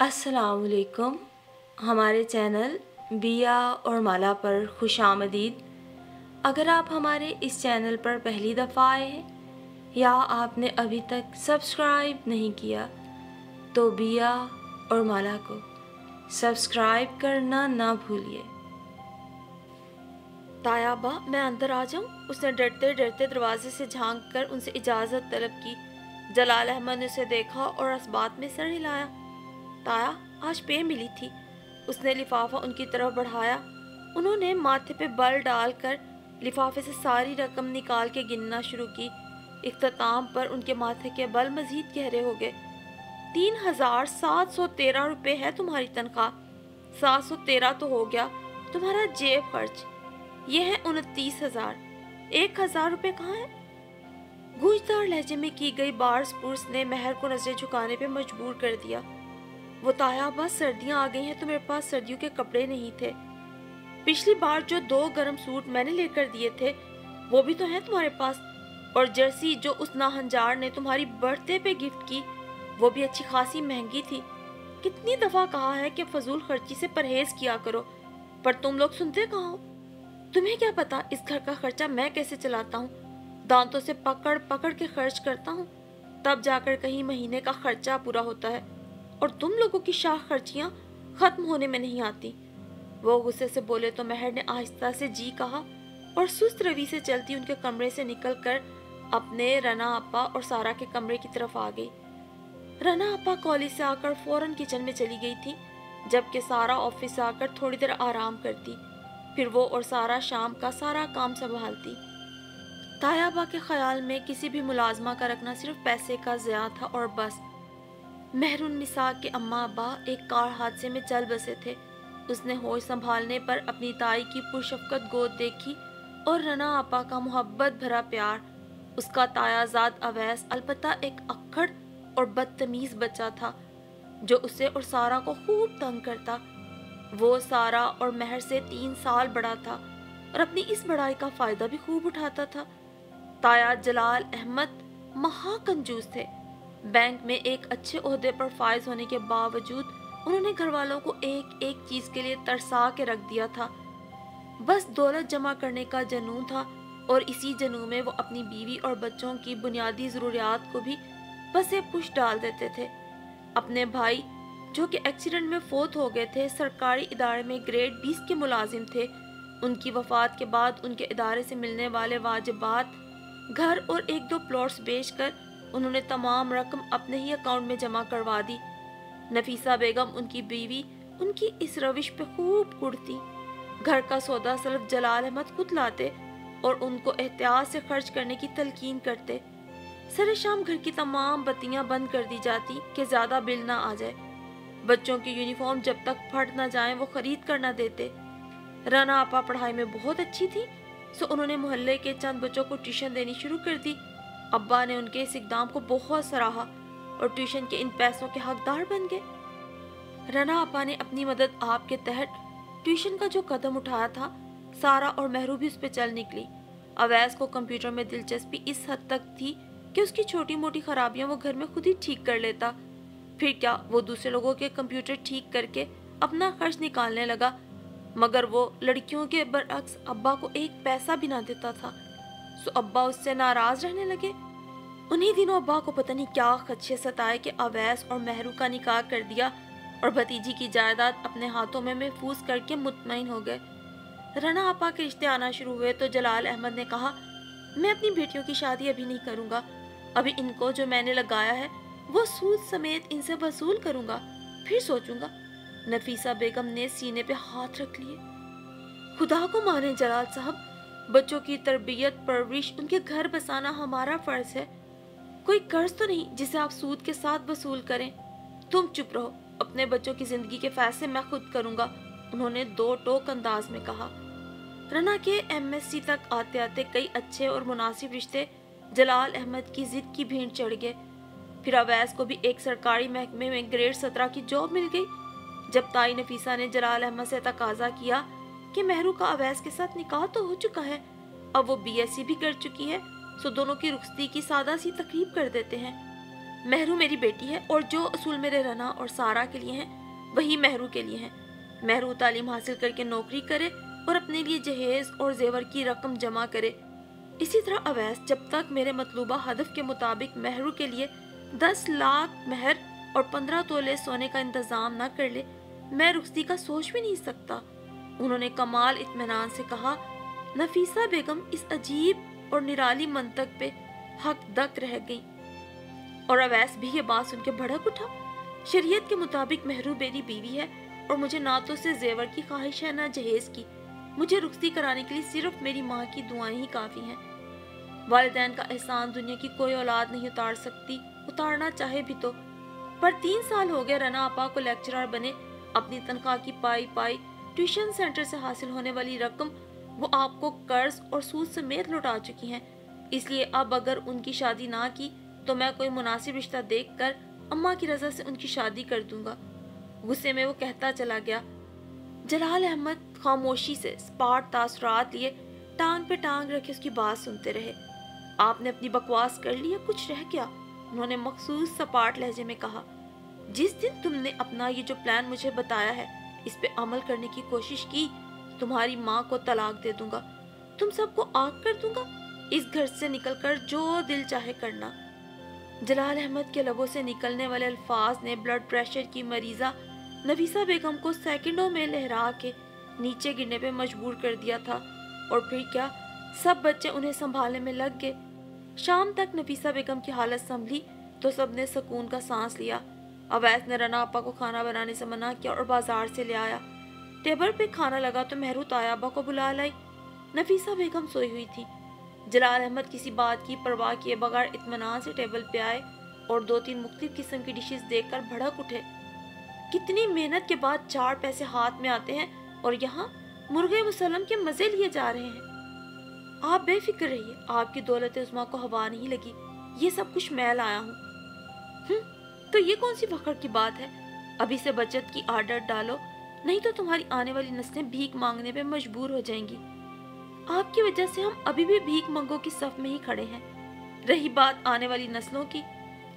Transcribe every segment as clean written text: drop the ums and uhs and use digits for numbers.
अस्सलाम वालेकुम। हमारे चैनल बिया और माला पर खुश आमदीद। अगर आप हमारे इस चैनल पर पहली दफ़ा आए हैं या आपने अभी तक सब्सक्राइब नहीं किया तो बिया और माला को सब्सक्राइब करना ना भूलिए। तायाबा, मैं अंदर आ जाऊं? उसने डरते डरते दरवाजे से झांक कर उनसे इजाज़त तलब की। जलाल अहमद ने उसे देखा और इस बात में सर हिलाया। ताया, आज पे मिली थी। उसने लिफाफा उनकी तरफ बढ़ाया। उन्होंने माथे पे बल डालकर लिफाफे से सारी रकम निकाल के गिनना शुरू की। इख्तिताम पर उनके माथे के बल मजीद गहरे हो गए। 3,713 रुपये है तुम्हारी तनख्वाह। 713 तो हो गया तुम्हारा जेब खर्च। ये है 29,000। 1,000 रुपये कहाँ है? गूंजदार लहजे में की गई बार्स पुर्स ने महर को नजरें झुकाने पे मजबूर कर दिया। वो तायाबा, सर्दियां आ गई हैं तो मेरे पास सर्दियों के कपड़े नहीं थे। पिछली बार जो 2 गर्म सूट मैंने लेकर दिए थे वो भी तो हैं तुम्हारे पास। और जर्सी जो उस नाहंजार ने तुम्हारी बर्थडे पे गिफ्ट की वो भी अच्छी खासी महंगी थी। कितनी दफा कहा है कि फजूल खर्ची से परहेज किया करो, पर तुम लोग सुनते कहाँ हो। तुम्हें क्या पता इस घर का खर्चा मैं कैसे चलाता हूँ। दांतों से पकड़ पकड़ के खर्च करता हूँ, तब जाकर कहीं महीने का खर्चा पूरा होता है। और तुम लोगों की शाख खर्चियां खत्म होने में नहीं आती। वो गुस्से से बोले तो महर ने आहिस्ता से जी कहा और सुस्त रवि से चलती उनके कमरे से निकलकर अपने रना अपा और सारा के कमरे की तरफ आ गई। रना अपा कॉलेज से आकर फौरन किचन में चली गई थी, जबकि सारा ऑफिस से आकर थोड़ी देर आराम करती। फिर वो और सारा शाम का सारा काम संभालती। तायाबा के ख्याल में किसी भी मुलाजमा का रखना सिर्फ पैसे का ज़िया था और बस। महरून निसा के अम्मा अब्बा एक कार हादसे में चल बसे थे। उसने होश संभालने पर अपनी ताई की पुरशफकत गोद देखी और रना आपा का मोहब्बत भरा प्यार। उसका तायाजाद अवैस अलबत्ता एक अक्खड़ और बदतमीज बच्चा था जो उसे और सारा को खूब तंग करता। वो सारा और महर से 3 साल बड़ा था और अपनी इस बड़ाई का फायदा भी खूब उठाता था। ताया जलाल अहमद महा कंजूस थे। बैंक में एक अच्छे ओहदे पर फाइज होने के बावजूद उन्होंने घर वालों को एक एक चीज के लिए तरसा के रख दिया था। बस दौलत जमा करने का जनून था और इसी जनून में वो अपनी बीवी और बच्चों की बुनियादी जरूरियात को भी बसे पुश डाल देते थे। अपने भाई जो कि एक्सीडेंट में फोत हो गए थे, सरकारी इदारे में ग्रेड 20 के मुलाजिम थे। उनकी वफात के बाद उनके इदारे से मिलने वाले वाजिबात, घर और 1-2 प्लॉट्स बेचकर उन्होंने तमाम रकम अपने ही अकाउंट में जमा करवा दी। नफीसा बेगम उनकी बीवी उनकी इस रविश पे खूब कुड़ती। घर का सौदा सिर्फ जलाल अहमद खुद लाते और उनको एहतियात से खर्च करने की तलकीन करते। सरे शाम घर की तमाम बत्तियां बंद कर दी जाती कि ज्यादा बिल ना आ जाए। बच्चों की यूनिफॉर्म जब तक फट ना जाए वो खरीद कर ना देते। रना आपा पढ़ाई में बहुत अच्छी थी, सो उन्होंने मोहल्ले के चंद बच्चों को ट्यूशन देनी शुरू कर दी। अब्बा ने उनके इस इकदाम को बहुत सराहा और ट्यूशन के इन पैसों के हकदार बन गए। रना अपा ने अपनी मदद आप के तहत ट्यूशन का जो कदम उठाया था, सारा और महरू भी उस पर चल निकली। अवैस को कंप्यूटर में दिलचस्पी इस हद तक थी कि उसकी छोटी मोटी खराबियां वो घर में खुद ही ठीक कर लेता। फिर क्या, वो दूसरे लोगों के कंप्यूटर ठीक करके अपना खर्च निकालने लगा, मगर वो लड़कियों के बरअक्स अब्बा को एक पैसा भी ना देता था। सो अब्बा उससे नाराज रहने लगे। उन्हीं दिनों अब्बा को पता नहीं क्या खदशे सताए कि अवैस और महरू का निकाह कर दिया और भतीजी की जायदाद अपने हाथों में महफूज करके मुतमईन हो गए। रना आपा के रिश्ते आना शुरू हुए तो जलाल अहमद ने कहा, मैं अपनी बेटियों की शादी अभी नहीं करूंगा। अभी इनको जो मैंने लगाया है वो सूद समेत इनसे वसूल करूंगा, फिर सोचूंगा। नफीसा बेगम ने सीने पे हाथ रख लिए। खुदा को माने जलाल साहब, बच्चों की तरबियत परवरिश उनके घर बसाना हमारा फर्ज है। कोई कर्ज तो नहीं जिसे आप सूद के साथ वसूल करें। तुम चुप रहो, अपने बच्चों की जिंदगी के फैसले मैं खुद करूंगा, उन्होंने 2 टोक अंदाज में कहा। रना के एमएससी तक आते आते कई अच्छे और मुनासिब रिश्ते जलाल अहमद की जिद की भीड़ चढ़ गए। फिर अवैस को भी एक सरकारी महकमे में ग्रेड 17 की जॉब मिल गई। जब ताई नफीसा ने जलाल अहमद से तकाजा किया कि महरू का अवैस के साथ निकाह तो हो चुका है, अब वो बीएससी भी कर चुकी है, सो दोनों की रुखसती की सादा सी तकरीब कर देते हैं। महरू मेरी बेटी है और जो असूल मेरे रना और सारा के लिए हैं वही महरू के लिए हैं। महरू तालीम हासिल करके नौकरी करे और अपने लिए जहेज और जेवर की रकम जमा करे। इसी तरह अवैस जब तक मेरे मतलूबा हदफ के मुताबिक महरू के लिए 10 लाख महर और 15 तोले सोने का इंतजाम न कर ले, मैं रुखसती का सोच भी नहीं सकता। उन्होंने कमाल इत्मीनान से कहा। नफीसा बेगम इस अजीब और निराली मंतक पे हक दक रह गई और अवैस भी ये बात सुन के भड़क उठा। शरीयत के मुताबिक महरू मेरी बीवी है और मुझे ना तो से जेवर की ख्वाहिश है ना जहेज की। मुझे रुखसती कराने के लिए सिर्फ मेरी माँ की दुआएं ही काफी हैं। वालिदैन का एहसान दुनिया की कोई औलाद नहीं उतार सकती, उतारना चाहे भी तो। पर 3 साल हो गए रना आपा को लेक्चरर बने। अपनी तनख्वाह की पाई ट्यूशन सेंटर से हासिल होने वाली रकम वो आपको कर्ज और सूद समेत लौटा चुकी हैं। इसलिए अब अगर उनकी शादी ना की तो मैं कोई मुनासिब रिश्ता देखकर अम्मा की रजा से उनकी शादी कर दूंगा। गुस्से में वो कहता चला गया। जलाल अहमद खामोशी से स्पाट तासुरात लिए टांग पे टांग रखे उसकी बात सुनते रहे। आपने अपनी बकवास कर ली या कुछ रह गया? उन्होंने मखसूस सपाट लहजे में कहा। जिस दिन तुमने अपना ये जो प्लान मुझे बताया है इस पे अमल करने की कोशिश की, तुम्हारी माँ को तलाक दे दूंगा, तुम सबको आग कर दूंगा। इस घर से निकलकर जो दिल चाहे करना। जलाल अहमद के लबों से निकलने वाले अल्फाज ने ब्लड प्रेशर की मरीजा नफीसा बेगम को सेकंडों में लहरा के नीचे गिरने पे मजबूर कर दिया था। और फिर क्या, सब बच्चे उन्हें संभालने में लग गए। शाम तक नफीसा बेगम की हालत संभली तो सबने सुकून का सांस लिया। अवैस ने रना आपा को खाना बनाने से मना किया और बाजार से ले आया। टेबल पे खाना लगा तो महरू तायाबा को बुला लाई। नफीसा बेगम सोई हुई थी। जलाल अहमद किसी बात की परवाह किए बगैर इत्मीनान से टेबल पे आए और 2-3 मुख्तलिफ किस्म की डिशेस देखकर भड़क उठे। कितनी मेहनत के बाद 4 पैसे हाथ में आते हैं और यहाँ मुर्गे मुसल्लम के मजे लिए जा रहे हैं। आप बेफिक्र रहिए, आपकी दौलत उस्मा को हवा नहीं लगी, ये सब कुछ मैं लाया हूँ। तो ये कौन सी फख्र की बात है? अभी से बचत की आदत डालो, नहीं तो तुम्हारी आने वाली नस्लें भीख मांगने पे मजबूर हो जाएंगी। आपकी वजह से हम अभी भी भीख मंगों की सफ में ही खड़े हैं। रही बात आने वाली नस्लों की,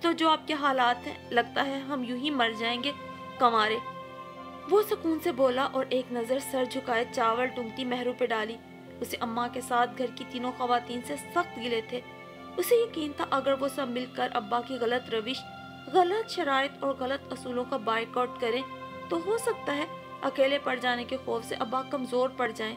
तो जो आपके हालात हैं, लगता है हम यूं ही मर जाएंगे कमारे। वो सुकून से बोला और एक नजर सर झुकाए चावल टूंगती महरू पे डाली। उसे अम्मा के साथ घर की तीनों खवातीन से सख्त गिले थे। उसे यकीन था अगर वो सब मिलकर अब्बा की गलत रविश, गलत शराइत और गलत असूलों का बाइकआउट करें तो हो सकता है अकेले पड़ जाने के खौफ से अब्बा कमजोर पड़ जाएं।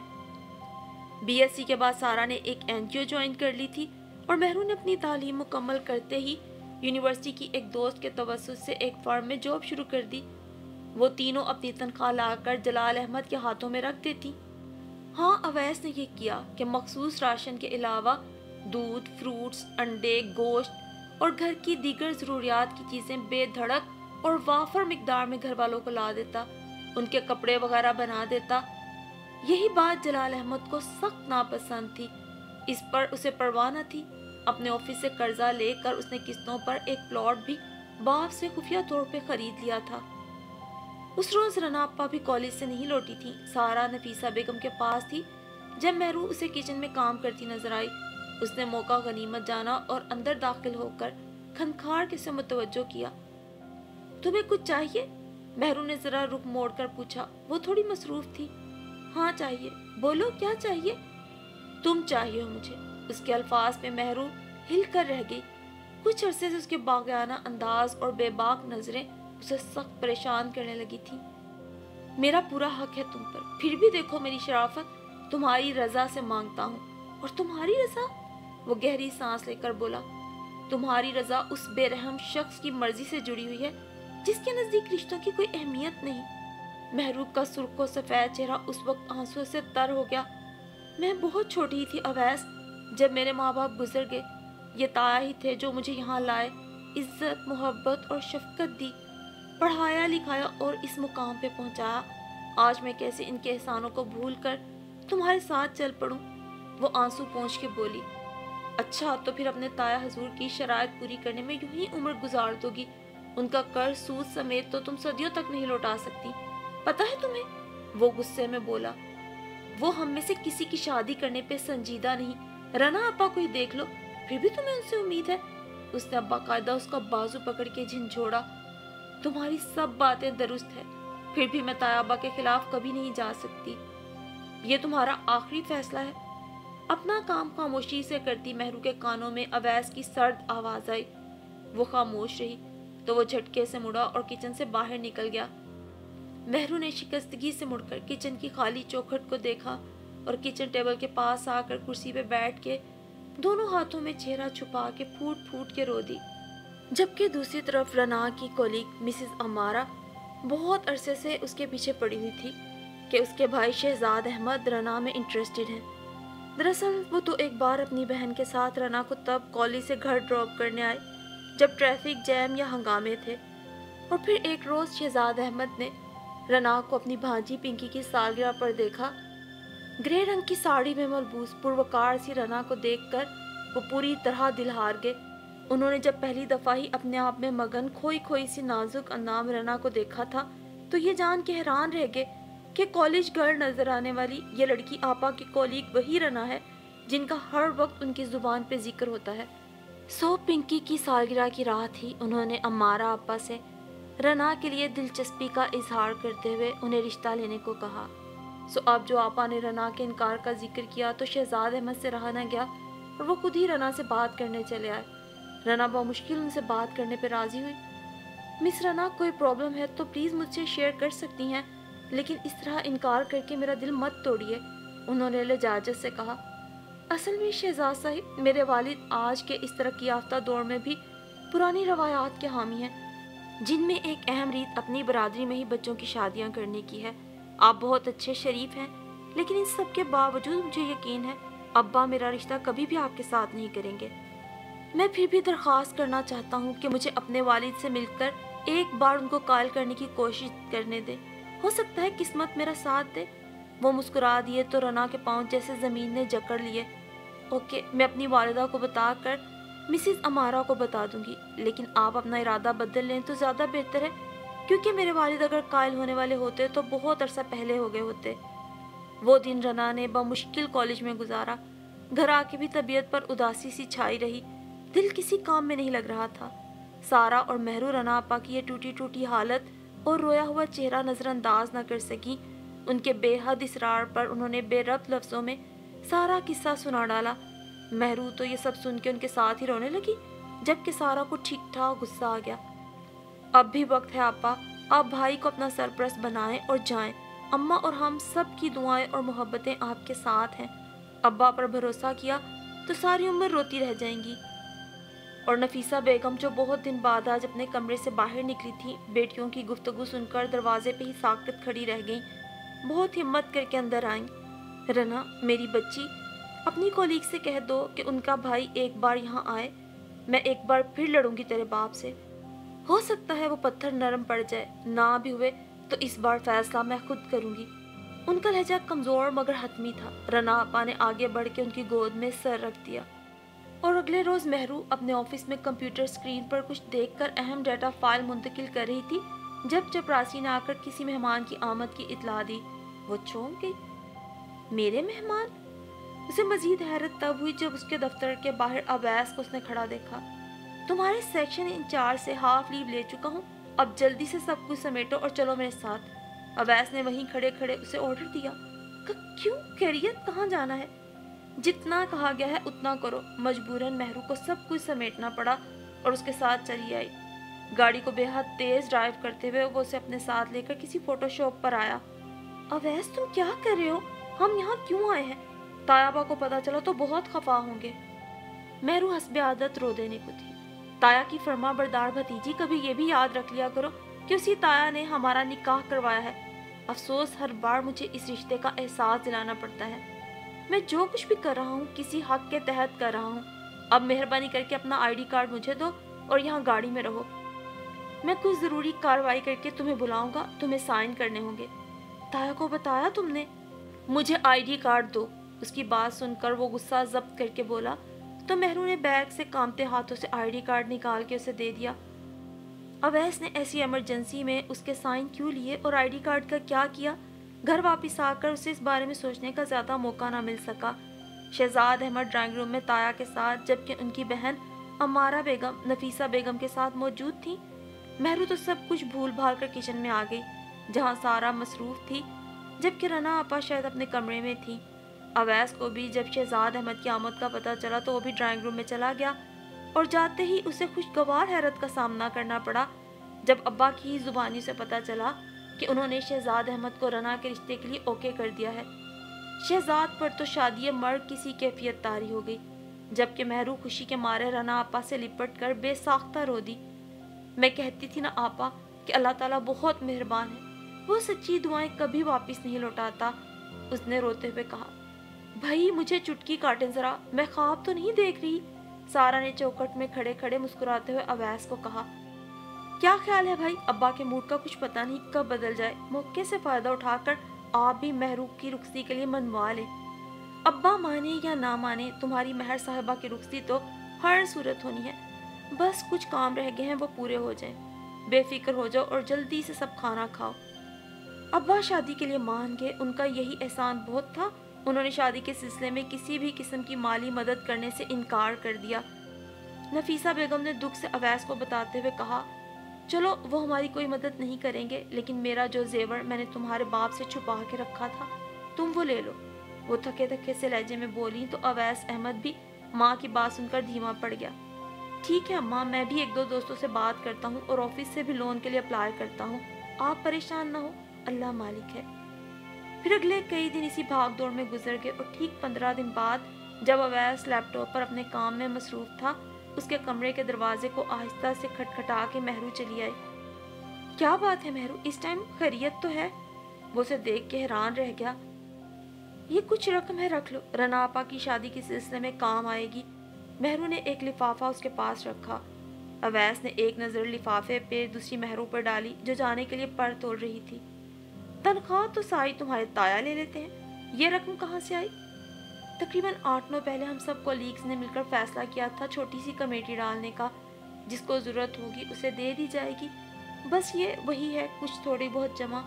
बीएससी के बाद सारा ने एक एनजीओ ज्वाइन कर ली थी और महरू ने अपनी तालीम मुकम्मल करते ही यूनिवर्सिटी की एक दोस्त के तवस्सुस से एक फर्म में जॉब शुरू कर दी। वो तीनों अपनी तनख्वाह लाकर जलाल अहमद के हाथों में रख देती। हाँ, अवैस ने ये किया कि मखसूस राशन के अलावा दूध, फ्रूट्स, अंडे, गोश्त और घर की दीगर ज़रूरियात की चीज़ें बेधड़क और वाफर मिकदार में घर वालों को ला देता, उनके कपड़े वगैरह बना देता। यही बात जलाल अहमद को सख्त नापसंद थी। इस पर उसे परवाह न थी। अपने ऑफिस से कर्जा लेकर उसने किस्तों पर एक प्लॉट भी बाप से खुफिया तौर पे खरीद लिया था। उस रोज रना अप्पा भी कॉलेज से नहीं लौटी थी। सारा नफीसा बेगम के पास थी। जब महरू उसे किचन में काम करती नजर आई, उसने मौका गनीमत जाना और अंदर दाखिल होकर खनखार के से मुतवज्जो किया। तुम्हें कुछ चाहिए? महरू ने जरा रुख मोड़कर पूछा। वो थोड़ी मसरूफ थी। हाँ चाहिए। बोलो क्या चाहिए? तुम चाहिए हो मुझे। उसके अल्फाज पे महरू हिल कर रह गई। कुछ अरसे से उसके बागाना अंदाज और बेबाक नजरें उसे सख्त परेशान करने लगी थी। मेरा पूरा हक है तुम पर, फिर भी देखो मेरी शराफत, तुम्हारी रजा से मांगता हूँ। और तुम्हारी रजा? वो गहरी सांस लेकर बोला। तुम्हारी रजा उस बेरहम शख्स की मर्जी से जुड़ी हुई है जिसके नजदीक रिश्तों की कोई अहमियत नहीं। महरूब का सुर्ख सफेद चेहरा उस वक्त आंसुओं से तर हो गया। मैं बहुत छोटी थी अवैस, जब मेरे माँ बाप गुजर गए। ये ताया ही थे जो मुझे यहाँ लाए, इज्जत, मोहब्बत और शफकत दी, पढ़ाया लिखाया और इस मुकाम पे पहुंचाया। आज मैं कैसे इनके एहसानों को भूल कर तुम्हारे साथ चल पड़ूं? वो आंसू पोंछ के बोली। अच्छा, तो फिर अपने ताया हजूर की शराइत पूरी करने में यूं ही उम्र गुजार दोगी। उनका कर्ज सूद समेत तो तुम सदियों तक नहीं लौटा सकती, पता है तुम्हें? वो गुस्से में बोला। वो हम में से किसी की शादी करने पे संजीदा नहीं। रना आपा को ही देख लो, फिर भी तुम्हें उनसे उम्मीद है। उसने बाकायदा उसका बाजू पकड़ के झिंझोड़ा। तुम्हारी सब बातें दुरुस्त है, फिर भी मैं तायाबा के खिलाफ कभी नहीं जा सकती। ये तुम्हारा आखिरी फैसला है। अपना काम खामोशी से करती महरू के कानों में अवैस की सर्द आवाज आई। वो खामोश रही तो वो झटके से मुड़ा और किचन से बाहर निकल गया। महरू ने शिकस्तगी से मुड़कर किचन की खाली चौखट को देखा और किचन टेबल के पास आकर कुर्सी पे बैठ के दोनों हाथों में चेहरा छुपा के फूट फूट के रो दी। जबकि दूसरी तरफ रना की कोलीग मिसेस अमारा बहुत अरसे से उसके पीछे पड़ी हुई थी कि उसके भाई शहजाद अहमद रना में इंटरेस्टेड हैं। दरअसल वो तो एक बार अपनी बहन के साथ रना को तब कॉलेज से घर ड्रॉप करने आए जब ट्रैफिक जैम या हंगामे थे, और फिर एक रोज़ शहजाद अहमद ने रना को अपनी भांजी पिंकी की सालगिरह पर देखा। ग्रे रंग की साड़ी में मलबूस पुरवकार सी रना को देखकर वो पूरी तरह दिल हार गए। उन्होंने जब पहली दफ़ा ही अपने आप में मगन खोई खोई सी नाजुक अंदाम रना को देखा था तो ये जान के हैरान रह गए कि कॉलेज गर्ल नजर आने वाली ये लड़की आपा की कोलीग वही रना है जिनका हर वक्त उनकी जुबान पे जिक्र होता है। सो पिंकी की सालगिरह की रात ही उन्होंने अम्मारा आपा से रना के लिए दिलचस्पी का इजहार करते हुए उन्हें रिश्ता लेने को कहा। सो अब जो आपा ने रना के इनकार का जिक्र किया तो शहजाद अहमद से रहा न गया और वो खुद ही रना से बात करने चले आए। रना बामुश्किल उनसे बात करने पर राजी हुई। मिस रना, कोई प्रॉब्लम है तो प्लीज़ मुझसे शेयर कर सकती हैं, लेकिन इस तरह इनकार करके मेरा दिल मत तोड़िए, उन्होंने लजाजत से कहा। असल में शहजाद साहिब, मेरे वालिद आज के इस तरक्की याफ्ता दौर में भी पुरानी रवायात के हामी हैं, जिनमें एक अहम रीत अपनी बरादरी में ही बच्चों की शादियां करने की है। आप बहुत अच्छे शरीफ हैं, लेकिन इन सब के बावजूद मुझे यकीन है अब्बा मेरा रिश्ता कभी भी आपके साथ नहीं करेंगे। मैं फिर भी दरख्वास्त करना चाहता हूँ कि मुझे अपने वालिद से मिलकर एक बार उनको कायल करने की कोशिश करने दें, हो सकता है किस्मत मेरा साथ दे। वो मुस्कुरा दिए तो रना के पाँव जैसे ज़मीन ने जकड़ लिए। ओके, मैं अपनी वालिदा को बताकर मिसेस अमारा को बता दूंगी, लेकिन आप अपना इरादा बदल लें तो ज़्यादा बेहतर है, क्योंकि मेरे वालिद अगर कायल होने वाले होते तो बहुत अरसा पहले हो गए होते। वो दिन रना ने बमुश्किल कॉलेज में गुजारा। घर आके भी तबीयत पर उदासी सी छाई रही, दिल किसी काम में नहीं लग रहा था। सारा और महरू रना आपा की ये टूटी टूटी हालत और रोया हुआ चेहरा नज़रअंदाज न कर सकी। उनके बेहद इसरार पर उन्होंने बेरब्त लफ्ज़ों में सारा किस्सा सुना डाला। महरू तो ये सब सुन के उनके साथ ही रोने लगी, जबकि सारा को ठीक ठाक गुस्सा आ गया। अब भी वक्त है आपा, आप भाई को अपना सरपरस्त बनाएं और जाएं। अम्मा और हम सब की दुआएं और मोहब्बतें आपके साथ हैं। अब्बा पर भरोसा किया तो सारी उम्र रोती रह जाएंगी। और नफीसा बेगम, जो बहुत दिन बाद आज अपने कमरे से बाहर निकली थी, बेटियों की गुफ्तगू सुनकर दरवाजे पे ही साकत खड़ी रह गईं। बहुत हिम्मत करके अंदर आईं। रना, मेरी बच्ची, अपनी कोलीग से कह दो कि उनका भाई एक बार यहाँ आए। मैं एक बार फिर लड़ूंगी तेरे बाप से। हो सकता है वो पत्थर नरम पड़ जाए, ना भी हुए तो इस बार फैसला मैं खुद करूंगी। उनका लहजा कमजोर मगर हतमी था। रना आपा ने आगे बढ़ के उनकी गोद में सर रख दिया। और अगले रोज महरू अपने ऑफिस में कंप्यूटर स्क्रीन पर कुछ देखकर अहम डाटा फाइल मुंतकिल कर रही थी जब चपरासी ने आकर किसी मेहमान की आमद की इतला दी। वो चौंक गई। मेरे मेहमान? उसे मजीद हैरत तब हुई जब उसके दफ्तर के बाहर अवैस को उसने खड़ा देखा। तुम्हारे सेक्शन इंचार्ज से हाफ लीव ले चुका हूँ, अब जल्दी से सब कुछ समेटो और चलो मेरे साथ। अवैस ने वहीं खड़े खड़े उसे ऑर्डर दिया। क्यों? खैरियत? कहाँ जाना है? जितना कहा गया है उतना करो। मजबूरन महरू को सब कुछ समेटना पड़ा और उसके साथ चली आई। गाड़ी को बेहद तेज ड्राइव करते हुए वो उसे अपने साथ लेकर किसी फोटोशॉप पर आया। अवैस, तुम क्या कर रहे हो? हम यहाँ क्यों आए हैं? तायाबा को पता चला तो बहुत खफा होंगे। महरू हस्बे आदत रो देने को थी। ताया की फर्मा बरदार भतीजी, कभी ये भी याद रख लिया करो कि उसी ताया ने हमारा निकाह करवाया है। अफसोस हर बार मुझे इस रिश्ते का एहसास दिलाना पड़ता है। मैं जो कुछ भी कर रहा हूँ किसी हक के तहत कर रहा हूँ। अब मेहरबानी करके अपना आईडी कार्ड मुझे दो और यहाँ गाड़ी में रहो। मैं कुछ ज़रूरी कार्रवाई करके तुम्हें बुलाऊंगा, तुम्हें साइन करने होंगे। ताया को बताया तुमने? मुझे आईडी कार्ड दो। उसकी बात सुनकर वो गुस्सा जब्त करके बोला तो महरू ने बैग से कांपते हाथों से आईडी कार्ड निकाल के उसे दे दिया। अवैस ने ऐसी इमरजेंसी में उसके साइन क्यों लिए और आईडी कार्ड का क्या किया? घर वापस आकर उसे इस बारे में सोचने का ज़्यादा मौका ना मिल सका। शहजाद अहमद ड्राइंग रूम में ताया के साथ, जबकि उनकी बहन अमारा बेगम नफीसा बेगम के साथ मौजूद थी। महरू तो सब कुछ भूल भाल कर किचन में आ गई, जहाँ सारा मसरूफ थी, जबकि रना आपा शायद अपने कमरे में थी। अवैस को भी जब शहजाद अहमद की आमद का पता चला तो वो भी ड्राइंग रूम में चला गया, और जाते ही उसे खुशगवार हैरत का सामना करना पड़ा जब अब्बा की ही जुबानी से पता चला कि उन्होंने शहजाद अहमद को रना के रिश्ते के लिए ओके कर दिया है। शहजाद पर तो शादी मर्द किसी कैफियत तारी हो गई, जबकि महरू खुशी के मारे रना आपा से लिपट कर बेसाख्ता रो दी। मैं कहती थी ना आपा कि अल्लाह ताला बहुत मेहरबान है, वो सच्ची दुआएं कभी वापस नहीं लौटाता, उसने रोते हुए कहा। भाई मुझे चुटकी काटें जरा, मैं ख्वाब तो नहीं देख रही, सारा ने चौखट में खड़े खड़े मुस्कुराते हुए अवैस को कहा। क्या ख्याल है भाई, अब्बा के मूड का कुछ पता नहीं कब बदल जाए, मौके से फायदा उठाकर आप भी महरू की रुखसी के लिए मनवा लें। अब्बा माने या ना माने, तुम्हारी महर साहिबा की रुखसी तो हर सूरत होनी है, बस कुछ काम रह गए हैं वो पूरे हो जाएं। बेफिक्र हो जाओ और जल्दी से सब खाना खाओ। अब्बा शादी के लिए मान गए, उनका यही एहसान बहुत था, उन्होंने शादी के सिलसिले में किसी भी किस्म की माली मदद करने से इनकार कर दिया। नफीसा बेगम ने दुख से अवैस को बताते हुए कहा, चलो वो हमारी कोई मदद नहीं करेंगे, लेकिन मेरा जो जेवर मैंने तुम्हारे बाप से छुपा के रखा था तुम वो ले लो। वो थके थके से लहजे में बोली तो अवैस अहमद भी माँ की बात सुनकर धीमा पड़ गया। ठीक है अम्मा, मैं भी एक दो दोस्तों से बात करता हूँ और ऑफिस से भी लोन के लिए अप्लाई करता हूँ, आप परेशान ना हो, अल्लाह मालिक है। फिर अगले कई दिन इसी भाग दौड़ में गुजर गए और ठीक 15 दिन बाद जब अवैस लैपटॉप पर अपने काम में मसरूफ था, उसके कमरे के दरवाजे को आहिस्ता से खटखटा के महरू चली आई। क्या बात है महरू, इस टाइम खैरियत तो है? वो उसे देख के हैरान रह गया। ये कुछ रकम है, रख लो, रना आपा की शादी के सिलसिले में काम आएगी। महरू ने एक लिफाफा उसके पास रखा। अवैस ने एक नज़र लिफाफे पे दूसरी महरू पर डाली जो जाने के लिए पर तोल रही थी। तनख्वाह तो सारी तुम्हारे ताया ले लेते हैं, ये रकम कहाँ से आई? तकरीबन 8-9 पहले हम सब कोलीग्स ने मिलकर फैसला किया था छोटी सी कमेटी डालने का, जिसको ज़रूरत होगी उसे दे दी जाएगी, बस ये वही है, कुछ थोड़ी बहुत जमा।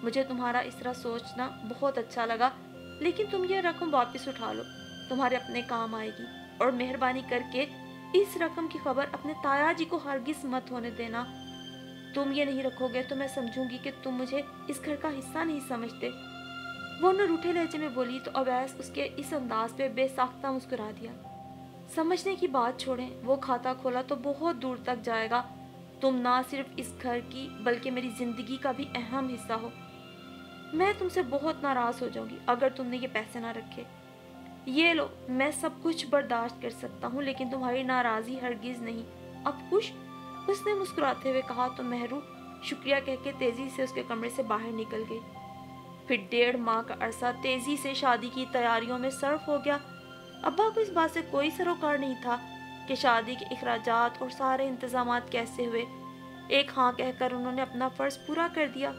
मुझे तुम्हारा इस तरह सोचना बहुत अच्छा लगा, लेकिन तुम ये रकम वापस उठा लो, तुम्हारे अपने काम आएगी, और मेहरबानी करके इस रकम की खबर अपने ताया जी को हरगिज मत होने देना। तुम ये नहीं रखोगे तो मैं समझूंगी कि तुम मुझे इस घर का हिस्सा नहीं समझते। वो न रूठे लहजे में बोली तो अवैस उसके इस अंदाज पे बेसाख्ता मुस्कुरा दिया। समझने की बात छोड़ें, वो खाता खोला तो बहुत दूर तक जाएगा। तुम ना सिर्फ इस घर की बल्कि मेरी जिंदगी का भी अहम हिस्सा हो। मैं तुमसे बहुत नाराज हो जाऊंगी अगर तुमने ये पैसे ना रखे। ये लो, मैं सब कुछ बर्दाश्त कर सकता हूँ, लेकिन तुम्हारी नाराजगी हरगिज नहीं। अब खुश? उसने मुस्कुराते हुए कहा तो महरू शुक्रिया कह के तेजी से उसके कमरे से बाहर निकल गई। फिर 1.5 माह का अरसा तेजी से शादी की तैयारियों में सर्फ हो गया। अब्बा को इस बात से कोई सरोकार नहीं था कि शादी के इखराजात और सारे इंतजामात कैसे हुए। एक हाँ कहकर उन्होंने अपना फर्ज पूरा कर दिया।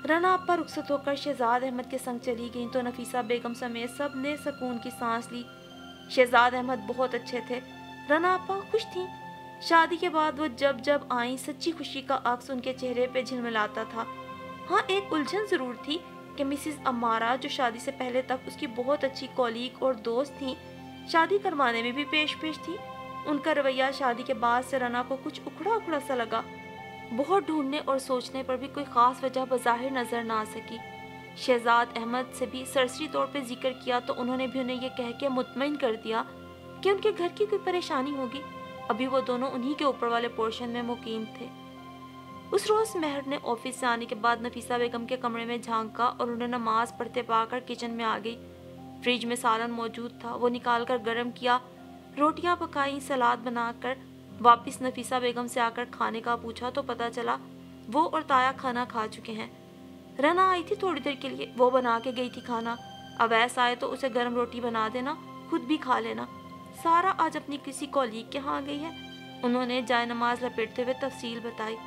रना अब्बा रुखसत होकर शहजाद अहमद के संग चली गईं तो नफीसा बेगम समेत सब ने सुकून की सांस ली। शहजाद अहमद बहुत अच्छे थे, रना अब्बा खुश थीं। शादी के बाद वो जब जब आई सच्ची खुशी का अक्स उनके चेहरे पे झिलमिलाता था। हाँ, एक उलझन जरूर थी कि मिसिस अमारा, जो शादी से पहले तक उसकी बहुत अच्छी कॉलीग और दोस्त थी, शादी करवाने में भी पेश थी। उनका रवैया शादी के बाद से रना को कुछ उखड़ा उखड़ा सा लगा। बहुत ढूंढने और सोचने पर भी कोई खास वजह बज़ाहिर नजर ना आ सकी। शहजाद अहमद से भी सरसरी तौर पे जिक्र किया तो उन्होंने भी उन्हें यह कह के मुतमईन कर दिया कि उनके घर की कोई परेशानी होगी। अभी वो दोनों उन्हीं के ऊपर वाले पोर्शन में मुकीम थे। उस रोज महर ने ऑफिस से आने के बाद नफीसा बेगम के कमरे में झांका और उन्हें नमाज पढ़ते पाकर किचन में आ गई। फ्रिज में सालन मौजूद था, वो निकाल कर गर्म किया, रोटियां पकाई, सलाद बनाकर वापस नफीसा बेगम से आकर खाने का पूछा तो पता चला वो और ताया खाना खा चुके हैं। रना आई थी थोड़ी देर के लिए, वो बना के गई थी खाना। अवैस आए तो उसे गर्म रोटी बना देना, खुद भी खा लेना। सारा आज अपनी किसी कॉलीग के यहाँ गई है, उन्होंने जाय नमाज लपेटते हुए तफसील बताई।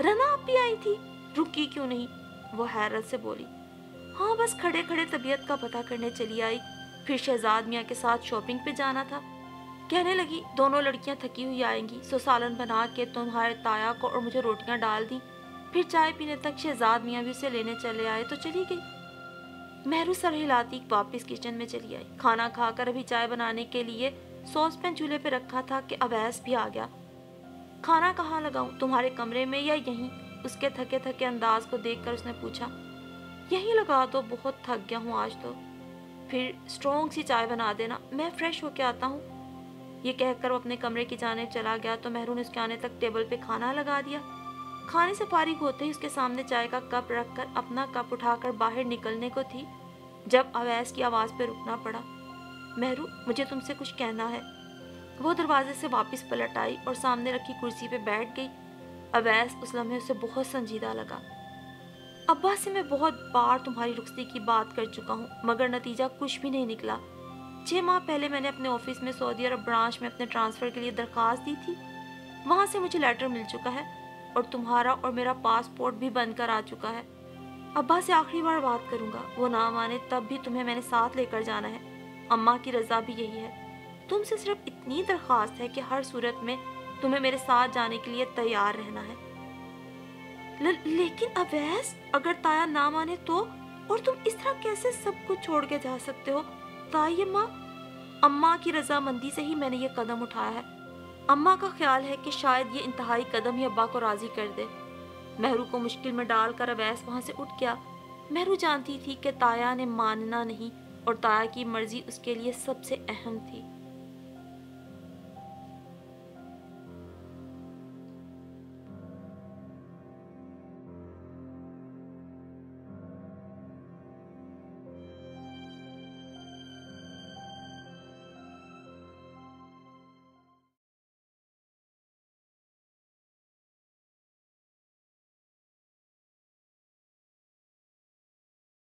रना आप भी आई थी, रुकी क्यों नहीं? वो हैरत से बोली। हाँ, बस खड़े खड़े तबीयत का पता करने चली आई, फिर शहजाद मियाँ के साथ शॉपिंग पे जाना था। कहने लगी दोनों लड़कियां थकी हुई आएंगी, सो सालन बना के तुम्हारे ताया को और मुझे रोटियां डाल दी। फिर चाय पीने तक शहजाद मियाँ भी उसे लेने चले आए तो चली गई। महरू सर हिलाती वापस किचन में चली आई। खाना खाकर अभी चाय बनाने के लिए सॉस पैन चूल्हे पे रखा था कि अवैस भी आ गया। खाना कहाँ लगाऊं, तुम्हारे कमरे में या यहीं? उसके थके थके अंदाज को देखकर उसने पूछा। यहीं लगा दो, बहुत थक गया हूँ आज तो। फिर स्ट्रॉन्ग सी चाय बना देना, मैं फ्रेश होके आता हूँ। ये कहकर वो अपने कमरे की जाने चला गया तो मेहरू ने उसके आने तक टेबल पे खाना लगा दिया। खाने से फारिग होते ही उसके सामने चाय का कप रखकर अपना कप उठाकर बाहर निकलने को थी, जब अवैस की आवाज़ पे रुकना पड़ा। मेहरू, मुझे तुमसे कुछ कहना है। वो दरवाजे से वापस पलट आई और सामने रखी कुर्सी पे बैठ गई। अवैस उस लम्हे उसे बहुत संजीदा लगा। अब्बा से मैं बहुत बार तुम्हारी रुखसती की बात कर चुका हूँ, मगर नतीजा कुछ भी नहीं निकला। 6 माह पहले मैंने अपने ऑफिस में सऊदी अरब ब्रांच में अपने ट्रांसफ़र के लिए दरख्वास्त दी थी। वहाँ से मुझे लेटर मिल चुका है और तुम्हारा और मेरा पासपोर्ट भी बनकर आ चुका है। अब्बा से आखिरी बार बात करूँगा, वो ना माने तब भी तुम्हें मैंने साथ लेकर जाना है। अम्मा की रज़ा भी यही है। तुमसे सिर्फ इतनी दरख्वास्त है कि हर सूरत में तुम्हें मेरे साथ जाने के लिए तैयार रहना है। लेकिन अवैस, अगर ताया ना माने तो? और तुम इस तरह कैसे सब कुछ छोड़ के जा सकते हो? ताई अम्मा की रजामंदी से ही मैंने ये कदम उठाया है। अम्मा का ख्याल है कि शायद ये इंतहाई कदम ही अब्बा को राजी कर दे। मेहरू को मुश्किल में डालकर अवैस वहां से उठ गया। मेहरू जानती थी कि ताया ने मानना नहीं और ताया की मर्जी उसके लिए सबसे अहम थी।